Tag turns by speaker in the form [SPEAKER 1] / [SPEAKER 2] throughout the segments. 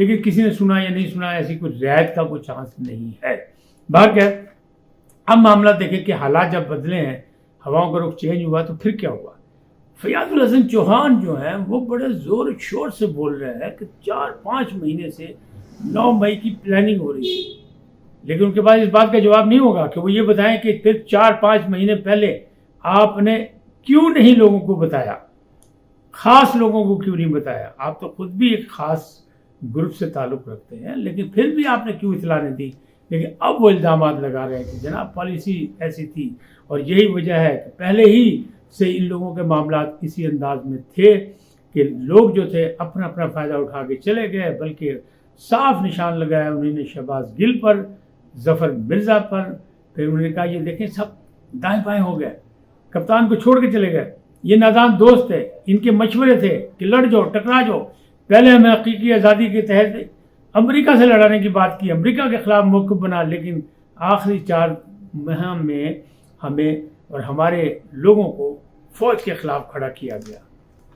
[SPEAKER 1] لیکن کسی نے سنا یا نہیں سنا ایسی کوئی رعایت کا کوئی چانس نہیں ہے. باہر کیا اب معاملہ دیکھیں کہ حالات جب بدلے ہیں, ہواؤں کا رخ چینج ہوا تو پھر کیا ہوا. فیاض الحسن چوہان جو ہیں وہ بڑے زور شور سے بول رہے ہیں کہ 4-5 مہینے سے 9 مئی کی پلاننگ ہو رہی تھی, لیکن ان کے پاس اس بات کا جواب نہیں ہوگا کہ وہ یہ بتائیں کہ پھر 4-5 مہینے پہلے آپ نے کیوں نہیں لوگوں کو بتایا, خاص لوگوں کو کیوں نہیں بتایا. آپ تو خود بھی ایک خاص گروپ سے تعلق رکھتے ہیں, لیکن پھر بھی آپ نے کیوں اطلاع نہیں دی. لیکن اب وہ الزامات لگا رہے ہیں کہ جناب پالیسی ایسی تھی, اور یہی وجہ ہے کہ پہلے ہی سے ان لوگوں کے معاملات اسی انداز میں تھے کہ لوگ جو تھے اپنا اپنا فائدہ اٹھا کے چلے گئے, بلکہ صاف نشان لگایا انہوں نے شہباز گل پر, ظفر مرزا پر. پھر انہوں نے کہا یہ دیکھیں سب دائیں بائیں ہو گئے, کپتان کو چھوڑ کے چلے گئے, یہ نادان دوست تھے, ان کے مشورے تھے کہ لڑ جاؤ ٹکرا جاؤ. پہلے ہمیں حقیقی آزادی کے تحت امریکہ سے لڑانے کی بات کی, امریکہ کے خلاف موقف بنا, لیکن آخری 4 ماہ میں ہمیں اور ہمارے لوگوں کو فوج کے خلاف کھڑا کیا گیا.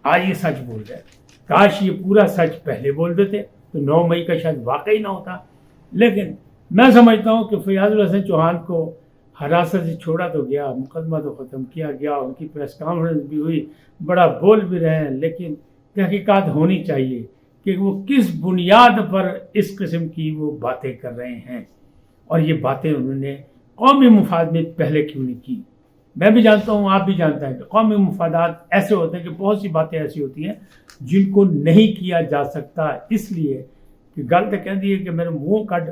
[SPEAKER 1] آج یہ سچ بول رہے ہیں. کاش یہ پورا سچ پہلے بول دیتے تو 9 مئی کا شاید واقعی نہ ہوتا. لیکن میں سمجھتا ہوں کہ فیاض الحسن چوہان کو حراست سے چھوڑا تو گیا, مقدمہ تو ختم کیا گیا, ان کی پریس کانفرنس بھی ہوئی, بڑا بول بھی رہے ہیں, لیکن تحقیقات ہونی چاہیے کہ وہ کس بنیاد پر اس قسم کی وہ باتیں کر رہے ہیں, اور یہ باتیں انہوں نے قومی مفاد میں پہلے کیوں نہیں کی. میں بھی جانتا ہوں, آپ بھی جانتے ہیں کہ قومی مفادات ایسے ہوتے ہیں کہ بہت سی باتیں ایسی ہوتی ہیں جن کو نہیں کیا جا سکتا, اس لیے کہ گل تو کہہ دی ہے کہ میرے منہ کڈ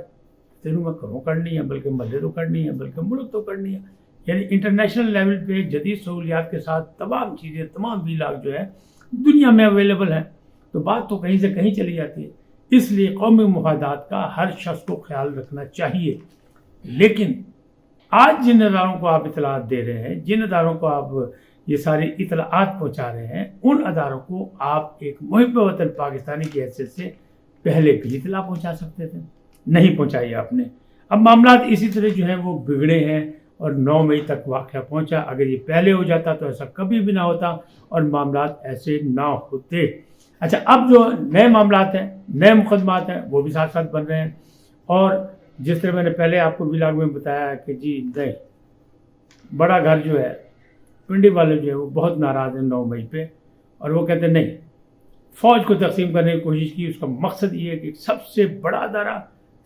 [SPEAKER 1] تینوں میں گھروں کرنی ہے, بلکہ محلے تو کرنی ہے, بلکہ ملک تو کرنی ہے. یعنی انٹرنیشنل لیول پہ جدید سہولیات کے ساتھ تمام چیزیں, تمام ویلاگ جو ہے دنیا میں اویلیبل ہیں, تو بات تو کہیں سے کہیں چلی جاتی ہے. اس لیے قومی مفادات کا ہر شخص کو خیال رکھنا چاہیے. لیکن آج جن اداروں کو آپ اطلاعات دے رہے ہیں, جن اداروں کو آپ یہ ساری اطلاعات پہنچا رہے ہیں, ان اداروں کو آپ ایک محب وطن پاکستانی کی حیثیت سے پہلے بھی اطلاع پہنچا سکتے تھے, نہیں پہنچائی آپ نے. اب معاملات اسی طرح جو ہیں وہ بگڑے ہیں اور 9 مئی تک واقعہ پہنچا. اگر یہ پہلے ہو جاتا تو ایسا کبھی بھی نہ ہوتا اور معاملات ایسے نہ ہوتے. اچھا, اب جو نئے معاملات ہیں, نئے مقدمات ہیں, وہ بھی ساتھ ساتھ بن رہے ہیں. اور جس طرح میں نے پہلے آپ کو ویلاگ میں بتایا کہ جی نہیں, بڑا گھر جو ہے پنڈی والے جو ہے وہ بہت ناراض ہیں 9 مئی پہ, اور وہ کہتے ہیں نہیں, فوج کو تقسیم کرنے کی کوشش کی. اس کا مقصد یہ ہے کہ سب سے بڑا ادارہ,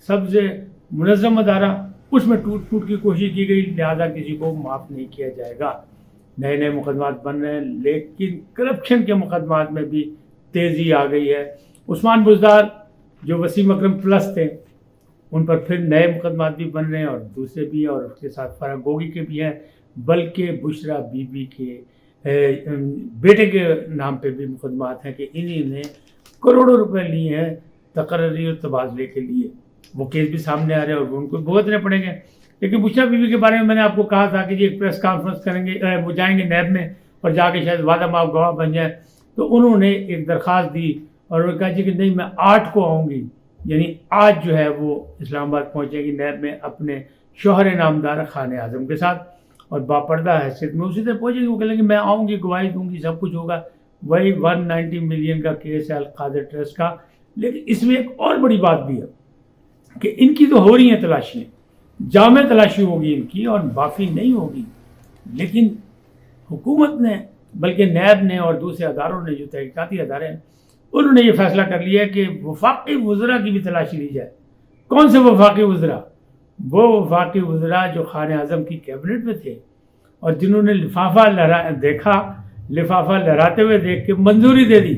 [SPEAKER 1] سب سے منظم ادارہ, اس میں ٹوٹ پھوٹ کی کوشش کی گئی, لہٰذا کسی کو معاف نہیں کیا جائے گا. نئے نئے مقدمات بن رہے ہیں, لیکن کرپشن کے مقدمات میں بھی تیزی آ گئی ہے. عثمان بزدار جو وسیم اکرم پلس تھے, ان پر پھر نئے مقدمات بھی بن رہے ہیں, اور دوسرے بھی ہیں, اور اس کے ساتھ فرح گوگی کے بھی ہیں, بلکہ بشرا بی بی کے بیٹے کے نام پہ بھی مقدمات ہیں کہ انہی نے کروڑوں روپے لیے ہیں تقرری اور تبادلے کے لیے. وہ کیس بھی سامنے آ رہے ہیں اور ان کو بھگتنے پڑیں گے. لیکن بشرا بی بی کے بارے میں نے آپ کو کہا تھا کہ یہ ایک پریس کانفرنس کریں گے, وہ جائیں گے نیب میں اور جا کے شاید وعدہ معاف گواہ بن جائیں. تو انہوں نے ایک درخواست دی اور انہوں نے کہا جی کہ نہیں, میں 8 کو آؤں گی, یعنی آج جو ہے وہ اسلام آباد پہنچے گی نیب میں اپنے شوہر نامدار خان اعظم کے ساتھ, اور باپردہ حیثیت میں اسی طرح پہنچے گی. وہ کہہ لیں گے میں آؤں گی, گواہی دوں گی, سب کچھ ہوگا. وہی 190 ملین کا کیس ہے القادر ٹرسٹ کا. لیکن اس میں ایک اور بڑی بات بھی ہے کہ ان کی تو ہو رہی ہیں تلاشیاں, جامع تلاشی ہوگی ان کی اور معافی نہیں ہوگی. لیکن حکومت نے, بلکہ نیب نے اور دوسرے اداروں نے, جو تحقیقاتی ادارے ہیں, انہوں نے یہ فیصلہ کر لیا کہ وفاقی وزراء کی بھی تلاشی لی جائے. کون سے وفاقی وزراء؟ وہ وفاقی وزراء جو خان اعظم کی کیبنٹ میں تھے اور جنہوں نے لفافہ لفافہ لہراتے ہوئے دیکھ کے منظوری دے دی.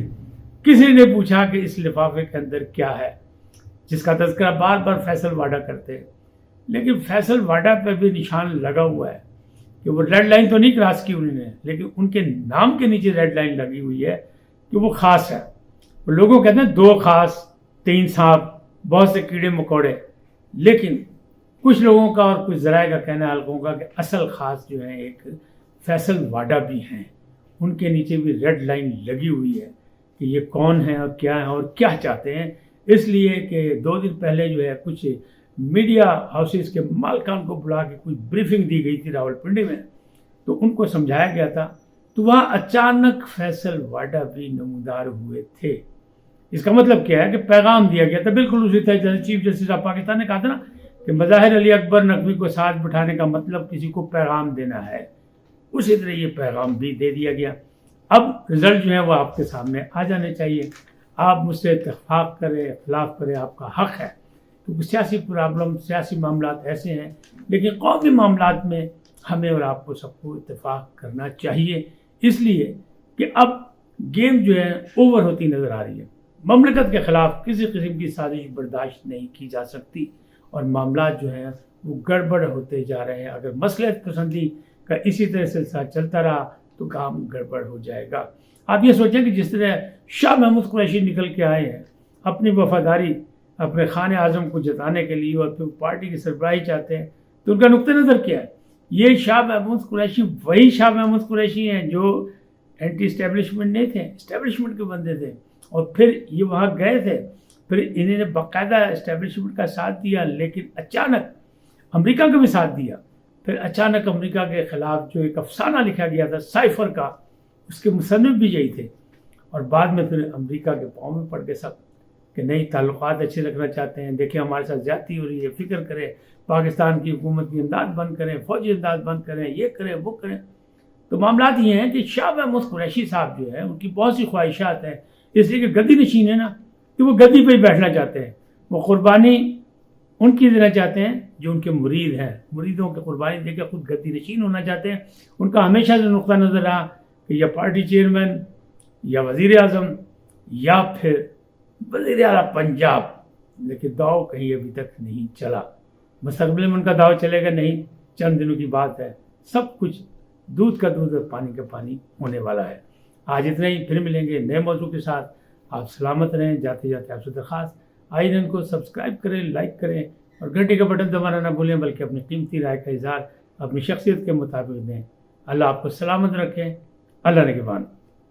[SPEAKER 1] کسی نے پوچھا کہ اس لفافے کے اندر کیا ہے, جس کا تذکرہ بار بار فیصل واڈا کرتے ہیں. لیکن فیصل واڈا پہ بھی نشان لگا ہوا ہے کہ وہ ریڈ لائن تو نہیں کراس کی انہوں نے, لیکن ان کے نام کے نیچے ریڈ لائن لگی ہوئی ہے کہ وہ خاص ہے. لوگوں کہتے ہیں 2 خاص 3 سانپ, بہت سے کیڑے مکوڑے. لیکن کچھ لوگوں کا اور کچھ ذرائع کا کہنا ہے, حلقوں کا, کہ اصل خاص جو ہیں ایک فیصل واڈا بھی ہیں. ان کے نیچے بھی ریڈ لائن لگی ہوئی ہے کہ یہ کون ہیں اور کیا ہیں اور کیا چاہتے ہیں. اس لیے کہ 2 دن پہلے جو ہے کچھ میڈیا ہاؤسز کے مالکان کو بلا کے کچھ بریفنگ دی گئی تھی راولپنڈی میں, تو ان کو سمجھایا گیا تھا, تو وہاں اچانک فیصل واڈا بھی نمودار ہوئے تھے. اس کا مطلب کیا ہے کہ پیغام دیا گیا تھا بالکل اسی طرح چیف جسٹس آف پاکستان نے کہا تھا نا کہ مظاہر علی اکبر نقوی کو ساتھ بٹھانے کا مطلب کسی کو پیغام دینا ہے، اسی طرح یہ پیغام بھی دے دیا گیا۔ اب رزلٹ جو ہے وہ آپ کے سامنے آ جانے چاہیے، آپ مجھ سے اتفاق کریں اختلاف کریں، آپ کا حق ہے، کیونکہ سیاسی پرابلم سیاسی معاملات ایسے ہیں، لیکن قومی معاملات میں ہمیں اور آپ کو سب کو اتفاق کرنا چاہیے، اس لیے کہ اب گیم جو ہے اوور ہوتی نظر آ رہی ہے۔ مملکت کے خلاف کسی قسم کی سازش برداشت نہیں کی جا سکتی اور معاملات جو ہیں وہ گڑبڑ ہوتے جا رہے ہیں۔ اگر مصلحت پسندی کا اسی طرح سلسلہ چلتا رہا تو کام گڑبڑ ہو جائے گا۔ آپ یہ سوچیں کہ جس طرح شاہ محمود قریشی نکل کے آئے ہیں اپنی وفاداری اپنے خان اعظم کو جتانے کے لیے اور پھر پارٹی کی سربراہی چاہتے ہیں، تو ان کا نقطہ نظر کیا ہے؟ یہ شاہ محمود قریشی وہی شاہ محمود قریشی ہیں جو اینٹی اسٹیبلشمنٹ نہیں تھے، اسٹیبلشمنٹ کے بندے تھے، اور پھر یہ وہاں گئے تھے، پھر انہوں نے باقاعدہ اسٹیبلشمنٹ کا ساتھ دیا، لیکن اچانک امریکہ کا بھی ساتھ دیا۔ پھر اچانک امریکہ کے خلاف جو ایک افسانہ لکھا گیا تھا سائفر کا، اس کے مصنف بھی یہی تھے، اور بعد میں پھر امریکہ کے پاؤں میں پڑ گئے سب کہ نہیں تعلقات اچھے رکھنا چاہتے ہیں، دیکھیں ہمارے ساتھ زیادتی ہو رہی ہے، فکر کریں پاکستان کی حکومت کی امداد بند کریں، فوجی امداد بند کریں، یہ کریں وہ کریں۔ تو معاملات یہ ہیں کہ شاہ محمود قریشی صاحب جو ہے ان کی بہت سی خواہشات ہیں، اس لیے کہ گدی نشین ہے نا، کہ وہ گدی پہ ہی بیٹھنا چاہتے ہیں، وہ قربانی ان کی دینا چاہتے ہیں جو ان کے مرید ہیں، مریدوں کی قربانی دے کے خود گدی نشین ہونا چاہتے ہیں۔ ان کا ہمیشہ سے نقطہ نظر رہا کہ یا پارٹی چیئرمین یا وزیر اعظم یا پھر وزیر اعلیٰ پنجاب، لیکن داؤ کہیں ابھی تک نہیں چلا۔ مستقبل میں ان کا داؤ چلے گا نہیں، چند دنوں کی بات ہے، سب کچھ دودھ کا دودھ اور پانی کا پانی ہونے والا ہے۔ آج اتنا ہی، پھر ملیں گے نئے موضوع کے ساتھ۔ آپ سلامت رہیں۔ جاتے جاتے آپ سے درخواست، آئی رن کو سبسکرائب کریں، لائک کریں اور گھنٹی کا بٹن دبانا نہ بھولیں، بلکہ اپنی قیمتی رائے کا اظہار اپنی شخصیت کے مطابق دیں۔ اللہ آپ کو سلامت رکھیں۔ اللہ نگہبان۔